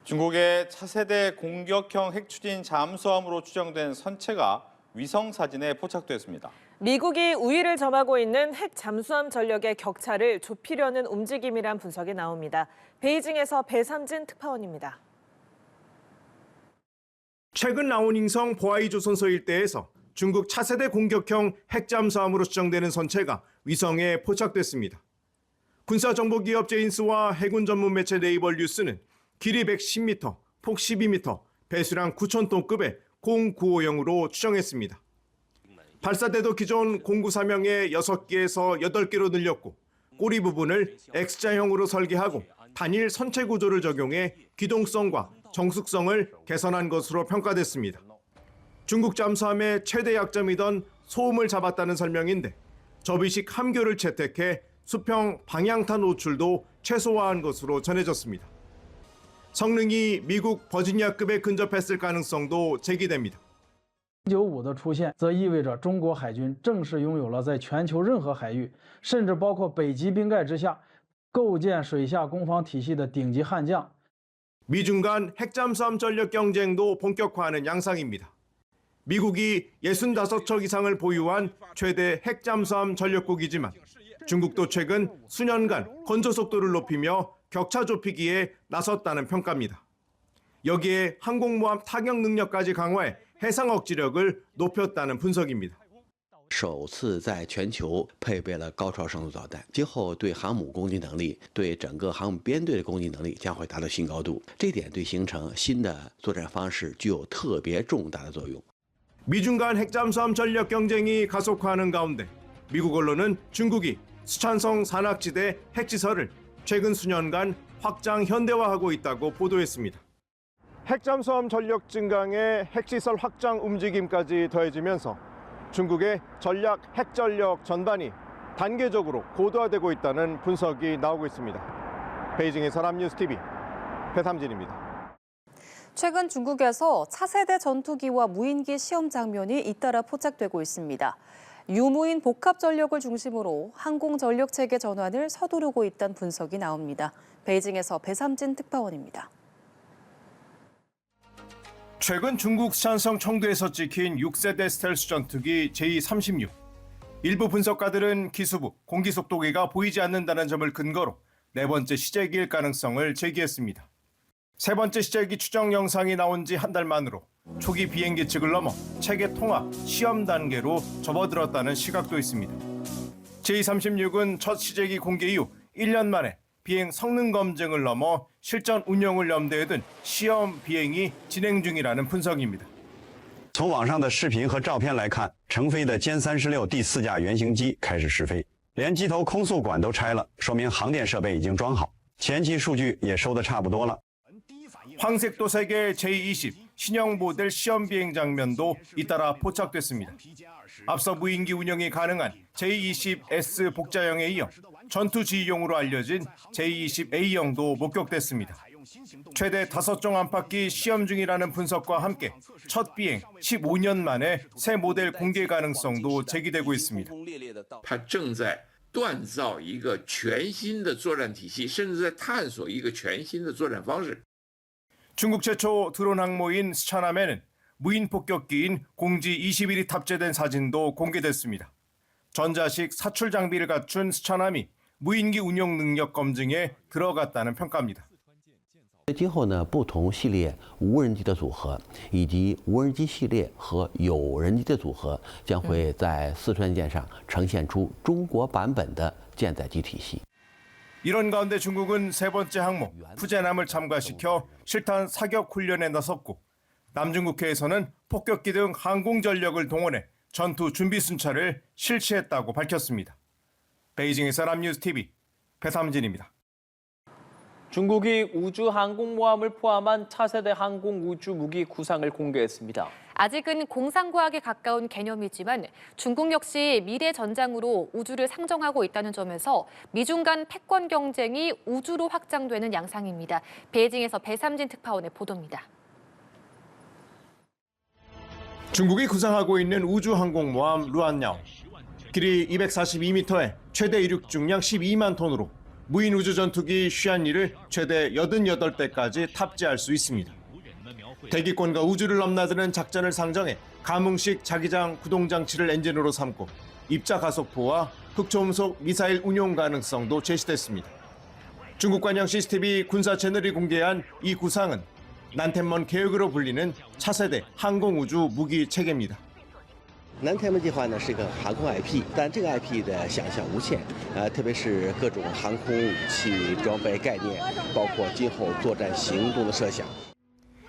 중국의 차세대 공격형 핵추진 잠수함으로 추정된 선체가 위성 사진에 포착됐습니다. 미국이 우위를 점하고 있는 핵 잠수함 전력의 격차를 좁히려는 움직임이란 분석이 나옵니다. 베이징에서 배삼진 특파원입니다. 최근 나온 행성 보아이 조선소 일대에서 중국 차세대 공격형 핵잠수함으로 추정되는 선체가 위성에 포착됐습니다. 군사정보기업 제인스와 해군 전문 매체 네이버 뉴스는 길이 110m, 폭 12m, 배수량 9,000톤급의 0950으로 추정했습니다. 발사대도 기존 09사명의 6개에서 8개로 늘렸고 꼬리 부분을 X자형으로 설계하고 단일 선체 구조를 적용해 기동성과 정숙성을 개선한 것으로 평가됐습니다. 중국 잠수함의 최대 약점이던 소음을 잡았다는 설명인데 접이식 함교를 채택해 수평 방향탄 노출도 최소화한 것으로 전해졌습니다. 성능이 미국 버지니아급에 근접했을 가능성도 제기됩니다.995的出现，则意味着中国海军正式拥有了在全球任何海域，甚至包括北极冰盖之下，构建水下攻防体系的顶级悍将。 미중 간 핵잠수함 전력 경쟁도 본격화하는 양상입니다. 미국이 65척 이상을 보유한 최대 핵잠수함 전력국이지만 중국도 최근 수년간 건조 속도를 높이며 격차 좁히기에 나섰다는 평가입니다. 여기에 항공모함 타격 능력까지 강화해 해상 억지력을 높였다는 분석입니다. 首次在全球配备了高超声速导弹，今后对航母攻击能力、对整个航母编队的攻击能力将会达到新高度。这点对形成新的作战方式具有特别重大的作用。 미중 간 핵잠수함 전력 경쟁이 가속화하는 가운데 미국 언론은 중국이 수찬성 산악지대 핵시설을 최근 수년간 확장 현대화하고 있다고 보도했습니다. 핵잠수함 전력 증강에 핵시설 확장 움직임까지 더해지면서 중국의 전략 핵전력 전반이 단계적으로 고도화되고 있다는 분석이 나오고 있습니다. 베이징에서 남뉴스TV 배삼진입니다. 최근 중국에서 차세대 전투기와 무인기 시험 장면이 잇따라 포착되고 있습니다. 유무인 복합 전력을 중심으로 항공 전력 체계 전환을 서두르고 있다는 분석이 나옵니다. 베이징에서 배삼진 특파원입니다. 최근 중국 수찬성 청두에서 찍힌 6세대 스텔스 전투기 제-36. 일부 분석가들은 기수부, 공기속도계가 보이지 않는다는 점을 근거로 네 번째 시제기일 가능성을 제기했습니다. 세 번째 시제기 추정 영상이 나온 지 한 달 만으로 초기 비행 예측을 넘어 체계 통합, 시험 단계로 접어들었다는 시각도 있습니다. 제-36은 첫 시제기 공개 이후 1년 만에 비행 성능 검증을 넘어 실전 운영을 염두에 둔 시험 비행이 진행 중이라는 분석입니다. 从网上的视频和照片来看，成飞的歼36第4架原型机开始试飞，连机头空速管都拆了，说明航电设备已经装好，前期数据也收得差不多了。 황색 도색의 J-20 신형 모델 시험 비행 장면도 잇따라 포착됐습니다. 앞서 무인기 운영이 가능한 J-20S 복자형에 이어 전투 지휘용으로 알려진 J-20A형도 목격됐습니다. 최대 5종 안팎이 시험 중이라는 분석과 함께 첫 비행 15년 만에 새 모델 공개 가능성도 제기되고 있습니다. 它正在锻造一个全新的作战体系，甚至在探索一个全新的作战方式。 중국 최초 드론 항모인 스차남에는 무인 폭격기인 공지 21이 탑재된 사진도 공개됐습니다. 전자식 사출 장비를 갖춘 스차남이 무인기 운용 능력 검증에 들어갔다는 평가입니다. 今后呢，不同系列无人机的组合，以及无人机系列和有人机的组合，将会在四川舰上呈现出中国版本的舰载机体系。 이런 가운데 중국은 세 번째 항모 푸제남을 참가시켜 실탄 사격 훈련에 나섰고 남중국해에서는 폭격기 등 항공 전력을 동원해 전투 준비 순찰을 실시했다고 밝혔습니다. 베이징에서 남뉴스TV 배삼진입니다. 중국이 우주 항공모함을 포함한 차세대 항공 우주 무기 구상을 공개했습니다. 아직은 공상과학에 가까운 개념이지만 중국 역시 미래 전장으로 우주를 상정하고 있다는 점에서 미중 간 패권 경쟁이 우주로 확장되는 양상입니다. 베이징에서 배삼진 특파원의 보도입니다. 중국이 구상하고 있는 우주 항공모함 루안야오. 길이 242m에 최대 이륙 중량 12만 톤으로 무인 우주 전투기 슈안리를 최대 88대까지 탑재할 수 있습니다. 대기권과 우주를 넘나드는 작전을 상정해 감흥식 자기장 구동장치를 엔진으로 삼고 입자 가속포와 극초음속 미사일 운용 가능성도 제시됐습니다. 중국 관영 CCTV 군사 채널이 공개한 이 구상은 난텐먼 계획으로 불리는 차세대 항공우주 무기 체계입니다. 南天门计划呢是个航空 IP， 但这个 IP 的想象无限，特别是各种航空武器装备概念，包括今后作战行动的设想。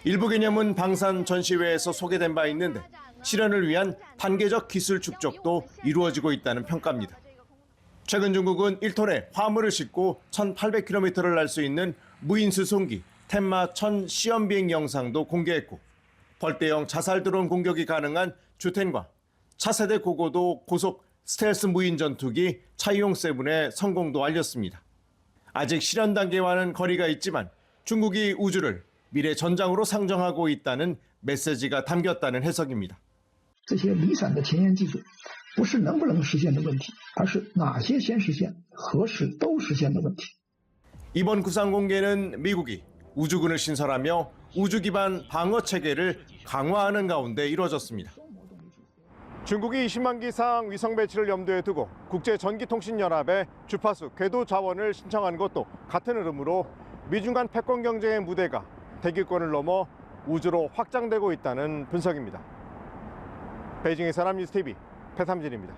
일부 개념은 방산 전시회에서 소개된 바 있는데 실현을 위한 단계적 기술 축적도 이루어지고 있다는 평가입니다. 최근 중국은 1톤의 화물을 싣고 1,800km를 날 수 있는 무인 수송기 텐마 1000 시험 비행 영상도 공개했고 벌떼형 자살 드론 공격이 가능한 주텐과 차세대 고고도 고속 스텔스 무인 전투기 차이용 7의 성공도 알렸습니다. 아직 실현 단계와는 거리가 있지만 중국이 우주를 미래 전장으로 상정하고 있다는 메시지가 담겼다는 해석입니다. 这些离散的前沿技术不是能不能实现的问题，而是哪些先实现、何时都实现的问题。 이번 구상 공개는 미국이 우주군을 신설하며 우주 기반 방어 체계를 강화하는 가운데 이루어졌습니다. 중국이 20만 기 이상 위성 배치를 염두에 두고 국제전기통신연합에 주파수 궤도 자원을 신청한 것도 같은 흐름으로 미중 간 패권 경쟁의 무대가 대기권을 넘어 우주로 확장되고 있다는 분석입니다. 베이징의 사람뉴스TV 배삼진입니다.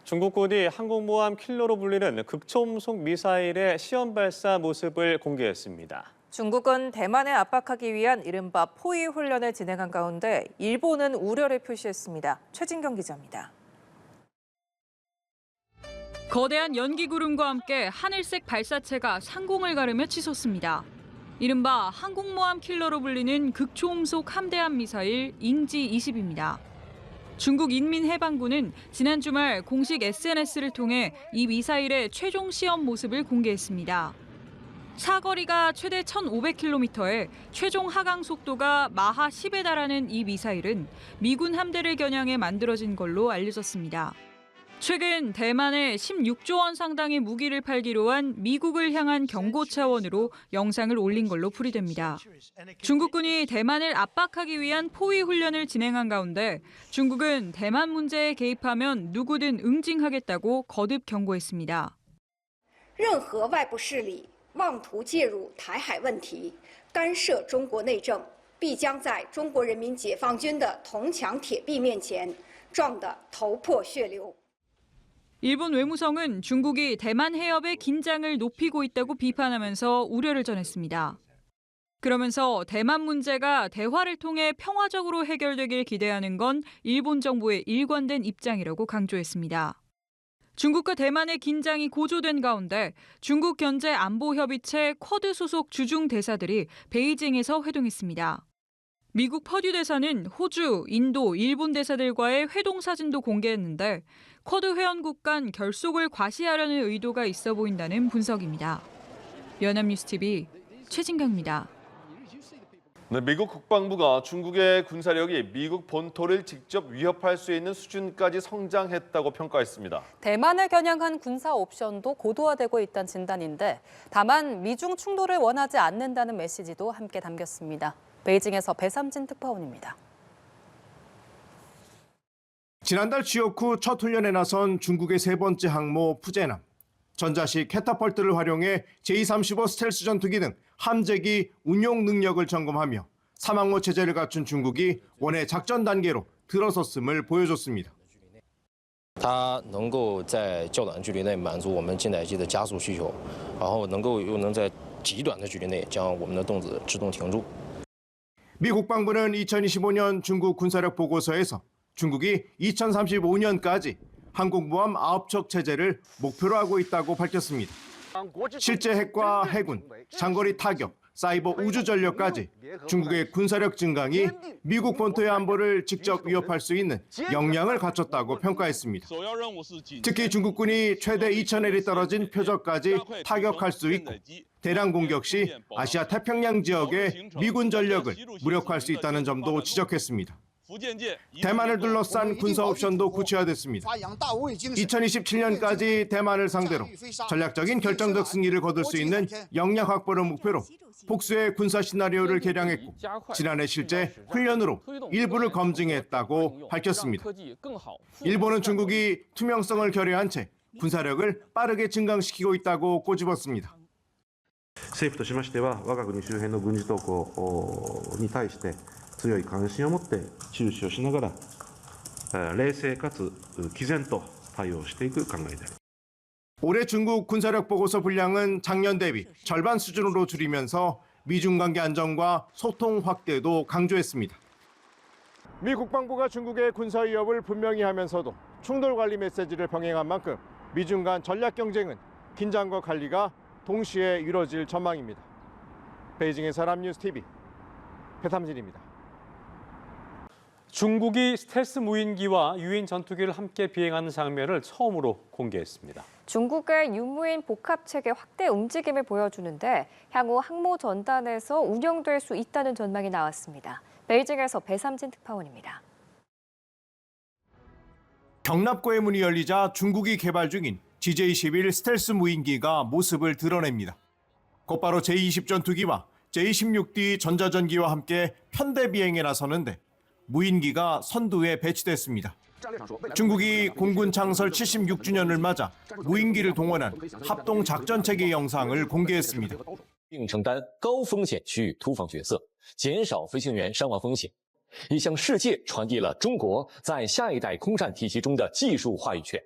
중국군이 항공모함 킬러로 불리는 극초음속 미사일의 시험 발사 모습을 공개했습니다. 중국은 대만을 압박하기 위한 이른바 포위 훈련을 진행한 가운데 일본은 우려를 표시했습니다. 최진경 기자입니다. 거대한 연기 구름과 함께 하늘색 발사체가 상공을 가르며 치솟습니다. 이른바 항공모함 킬러로 불리는 극초음속 함대함 미사일 인지-20입니다. 중국 인민해방군은 지난 주말 공식 SNS를 통해 이 미사일의 최종 시험 모습을 공개했습니다. 사거리가 최대 1,500km에 최종 하강 속도가 마하 10에 달하는 이 미사일은 미군 함대를 겨냥해 만들어진 걸로 알려졌습니다. 최근 대만에 16조 원 상당의 무기를 팔기로 한 미국을 향한 경고 차원으로 영상을 올린 걸로 풀이됩니다. 중국군이 대만을 압박하기 위한 포위 훈련을 진행한 가운데 중국은 대만 문제에 개입하면 누구든 응징하겠다고 거듭 경고했습니다. 任何外部势力妄图介入台海问题，干涉中国内政，必将在中国人民解放军的铜墙铁壁面前撞得头破血流。 일본 외무성은 중국이 대만 해협의 긴장을 높이고 있다고 비판하면서 우려를 전했습니다. 그러면서 대만 문제가 대화를 통해 평화적으로 해결되길 기대하는 건 일본 정부의 일관된 입장이라고 강조했습니다. 중국과 대만의 긴장이 고조된 가운데 중국 견제 안보협의체 쿼드 소속 주중 대사들이 베이징에서 회동했습니다. 미국 퍼듀 대사는 호주, 인도, 일본 대사들과의 회동 사진도 공개했는데 쿼드 회원국 간 결속을 과시하려는 의도가 있어 보인다는 분석입니다. 연합뉴스TV 최진경입니다. 네, 미국 국방부가 중국의 군사력이 미국 본토를 직접 위협할 수 있는 수준까지 성장했다고 평가했습니다. 대만을 겨냥한 군사 옵션도 고도화되고 있다는 진단인데 다만 미중 충돌을 원하지 않는다는 메시지도 함께 담겼습니다. 베이징에서 배삼진 특파원입니다. 지난달 취역 후 첫 훈련에 나선 중국의 세 번째 항모 푸제남. 전자식 캐타펄트를 활용해 J-35 스텔스 전투기 등 함재기 운용 능력을 점검하며 3항모 체제를 갖춘 중국이 원해 작전 단계로 들어섰음을 보여줬습니다. 它能够在较短距离内满足我们近代机的加速需求，然后又能在极短的距离内将我们的动子制动停住。 미 국방부는 2025년 중국 군사력 보고서에서 중국이 2035년까지 항공모함 9척 체제를 목표로 하고 있다고 밝혔습니다. 실제 핵과 해군, 장거리 타격, 사이버 우주 전력까지 중국의 군사력 증강이 미국 본토의 안보를 직접 위협할 수 있는 역량을 갖췄다고 평가했습니다. 특히 중국군이 최대 2,000L이 떨어진 표적까지 타격할 수 있고 대량 공격 시 아시아 태평양 지역의 미군 전력을 무력화할 수 있다는 점도 지적했습니다. 대만을 둘러싼 군사 옵션도 구체화됐습니다. 2027년까지 대만을 상대로 전략적인 결정적 승리를 거둘 수 있는 역량 확보를 목표로 복수의 군사 시나리오를 개량했고 지난해 실제 훈련으로 일부를 검증했다고 밝혔습니다. 일본은 중국이 투명성을 결여한 채 군사력을 빠르게 증강시키고 있다고 꼬집었습니다. 政府としましては我が国周辺の軍事動向に対して強い関心を持って注視をしながら冷静かつ毅然と対応していく考えであります。 올해 중국 군사력 보고서 분량은 작년 대비 절반 수준으로 줄이면서 미중 관계 안정과 소통 확대도 강조했습니다. 미 국방부가 중국의 군사 위협을 분명히 하면서도 충돌 관리 메시지를 병행한 만큼 미중 간 전략 경쟁은 긴장과 관리가 동시에 이뤄질 전망입니다. 베이징의 사람뉴스TV 배탐진입니다. 중국이 스텔스 무인기와 유인 전투기를 함께 비행하는 장면을 처음으로 공개했습니다. 중국의 유무인 복합체계 확대 움직임을 보여주는데 향후 항모 전단에서 운영될 수 있다는 전망이 나왔습니다. 베이징에서 배삼진 특파원입니다. 경납고의 문이 열리자 중국이 개발 중인 GJ-11 스텔스 무인기가 모습을 드러냅니다. 곧바로 제-20 전투기와 J-16D 전자전기와 함께 편대 비행에 나서는데 무인기가 선두에 배치됐습니다. 중국이 공군 창설 76주년을 맞아 무인기를 동원한 합동 작전 체계 영상을 공개했습니다. 并承担高风险区域突防角色，减少飞行员伤亡风险，也向世界传递了中国在下一代空战体系中的技术话语权。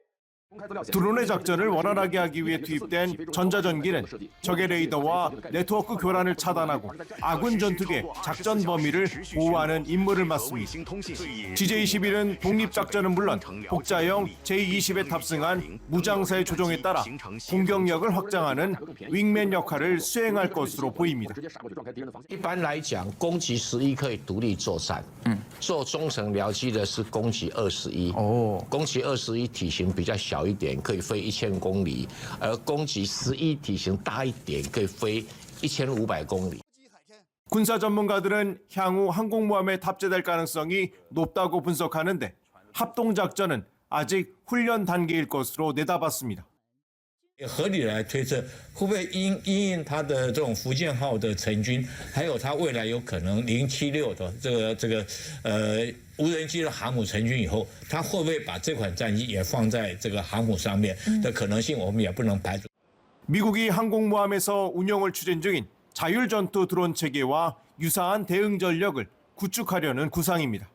드론의 작전을 원활하게 하기 위해 투입된 전자전기는 적의 레이더와 네트워크 교란을 차단하고 아군 전투기의 작전 범위를 보호하는 임무를 맡습니다. GJ-11은 독립작전은 물론 복자형 J-20에 탑승한 무장사의 조종에 따라 공격력을 확장하는 윙맨 역할을 수행할 것으로 보입니다. 一般来讲，攻击11可以独立作战，做中程僚机的是攻击21。攻击21体型比较小一点，可以飞1000公里，而攻击11体型大一点，可以飞1500公里。 군사 전문가들은 향후 항공모함에 탑재될 가능성이 높다고 분석하는데 합동작전은 아직 훈련 단계일 것으로 내다봤습니다. 合理来推测，会不会因应它的这种福建号的成军，还有它未来有可能076的这个无人机的航母成军以后，它会不会把这款战机也放在这个航母上面的可能性，我们也不能排除。 미국이 항공모함에서 운용을 추진 중인 자율전투 드론 체계와 유사한 대응 전력을 구축하려는 구상입니다.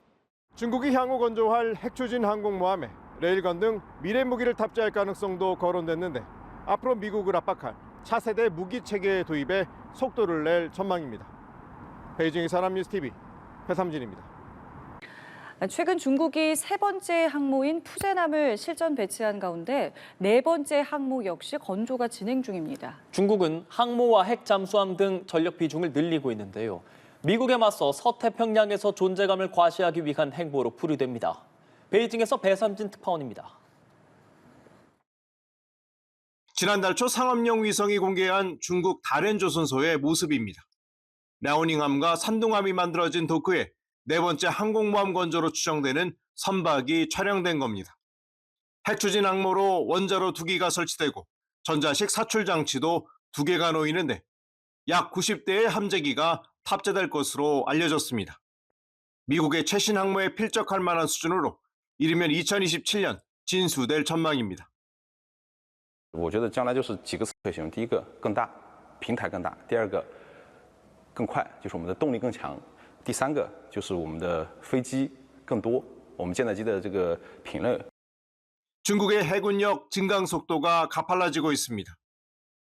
중국이 향후 건조할 핵추진 항공모함에 레일건 등 미래 무기를 탑재할 가능성도 거론됐는데 앞으로 미국을 압박할 차세대 무기 체계 도입에 속도를 낼 전망입니다. 베이징의 사람뉴스TV 배삼진입니다. 최근 중국이 세 번째 항모인 푸젠함을 실전 배치한 가운데 네 번째 항모 역시 건조가 진행 중입니다. 중국은 항모와 핵 잠수함 등 전력 비중을 늘리고 있는데요. 미국에 맞서 서태평양에서 존재감을 과시하기 위한 행보로 풀이됩니다. 베이징에서 배삼진 특파원입니다. 지난달 초 상업용 위성이 공개한 중국 다롄 조선소의 모습입니다. 랴오닝함과 산둥함이 만들어진 도크에 네 번째 항공모함 건조로 추정되는 선박이 촬영된 겁니다. 핵추진 항모로 원자로 2기가 설치되고 전자식 사출 장치도 2개가 놓이는데 약 90대의 함재기가 탑재될 것으로 알려졌습니다. 미국의 최신 항모에 필적할 만한 수준으로 이르면 2027년 진수될 전망입니다. 我觉得将来就是几个可行，第一个更大，平台更大；第二个更快，就是我们的动力更强；第三个就是我们的飞机更多，我们舰载机的这个品类。 중국의 해군력 증강 속도가 가팔라지고 있습니다.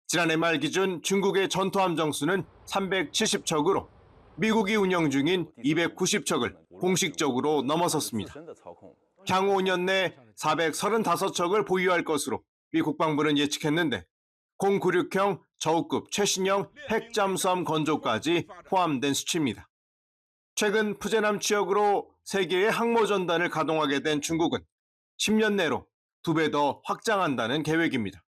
지난해 말 기준 중국의 전투함 정수는 370척으로 미국이 운영 중인 290척을 공식적으로 넘어섰습니다. 향후 5년 내 435척을 보유할 것으로 미 국방부는 예측했는데 096형 저우급 최신형 핵잠수함 건조까지 포함된 수치입니다. 최근 푸젠함 취역으로 세계의 항모 전단을 가동하게 된 중국은 10년 내로 2배 더 확장한다는 계획입니다.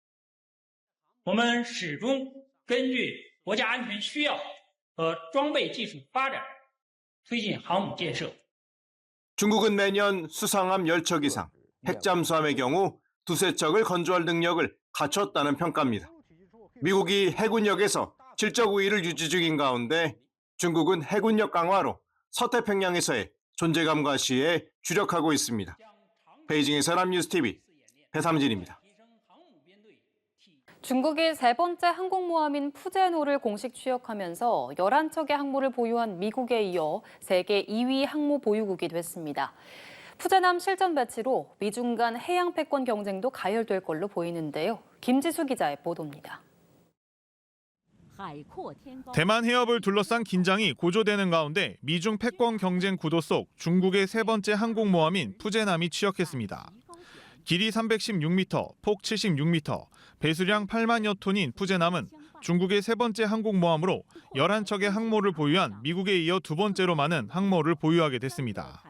我们始终根据国家安全需要和装备技术发展推进航母建设。 중국은 매년 수상함 10척 이상, 핵잠수함의 경우 두세 척을 건조할 능력을 갖췄다는 평가입니다. 미국이 해군력에서 질적 우위를 유지 중인 가운데 중국은 해군력 강화로 서태평양에서의 존재감과 시에 주력하고 있습니다. 베이징에서 연합뉴스TV 배삼진입니다. 중국이 세 번째 항공모함인 푸젠호를 공식 취역하면서 11척의 항모를 보유한 미국에 이어 세계 2위 항모 보유국이 됐습니다. 푸젠함 실전 배치로 미중 간 해양 패권 경쟁도 가열될 걸로 보이는데요. 김지수 기자의 보도입니다. 대만 해협을 둘러싼 긴장이 고조되는 가운데 미중 패권 경쟁 구도 속 중국의 세 번째 항공모함인 푸젠함이 취역했습니다. 길이 316m, 폭 76m, 배수량 8만여 톤인 푸젠함은 중국의 세 번째 항공모함으로 11척의 항모를 보유한 미국에 이어 두 번째로 많은 항모를 보유하게 됐습니다.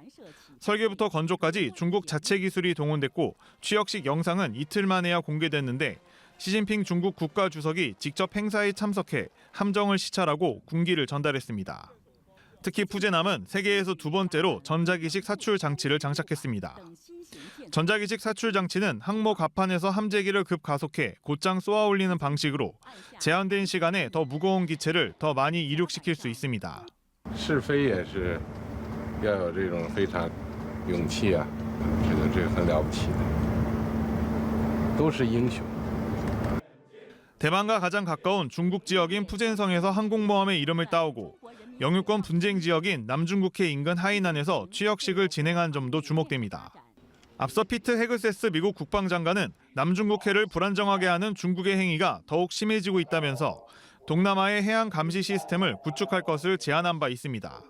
설계부터 건조까지 중국 자체 기술이 동원됐고 취역식 영상은 이틀 만에야 공개됐는데 시진핑 중국 국가주석이 직접 행사에 참석해 함정을 시찰하고 군기를 전달했습니다. 특히 푸젠함은 세계에서 두 번째로 전자기식 사출 장치를 장착했습니다. 전자기식 사출 장치는 항모 갑판에서 함재기를 급가속해 곧장 쏘아올리는 방식으로 제한된 시간에 더 무거운 기체를 더 많이 이륙시킬 수 있습니다. 试飞也是要有这种非常勇气啊，这个很了不起的，都是英雄。 대만과 가장 가까운 중국 지역인 푸젠성에서 항공모함의 이름을 따오고 영유권 분쟁 지역인 남중국해 인근 하이난에서 취역식을 진행한 점도 주목됩니다. 앞서 피트 헤그세스 미국 국방장관은 남중국해를 불안정하게 하는 중국의 행위가 더욱 심해지고 있다면서 동남아의 해양 감시 시스템을 구축할 것을 제안한 바 있습니다.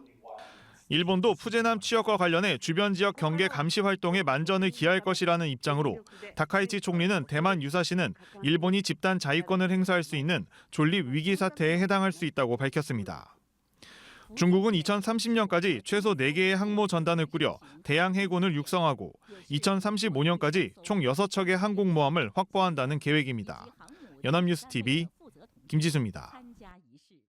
일본도 푸젠함 취역과 관련해 주변 지역 경계 감시 활동에 만전을 기할 것이라는 입장으로 다카이치 총리는 대만 유사시는 일본이 집단 자위권을 행사할 수 있는 존립 위기 사태에 해당할 수 있다고 밝혔습니다. 중국은 2030년까지 최소 4개의 항모 전단을 꾸려 대양 해군을 육성하고 2035년까지 총 6척의 항공모함을 확보한다는 계획입니다. 연합뉴스TV 김지수입니다.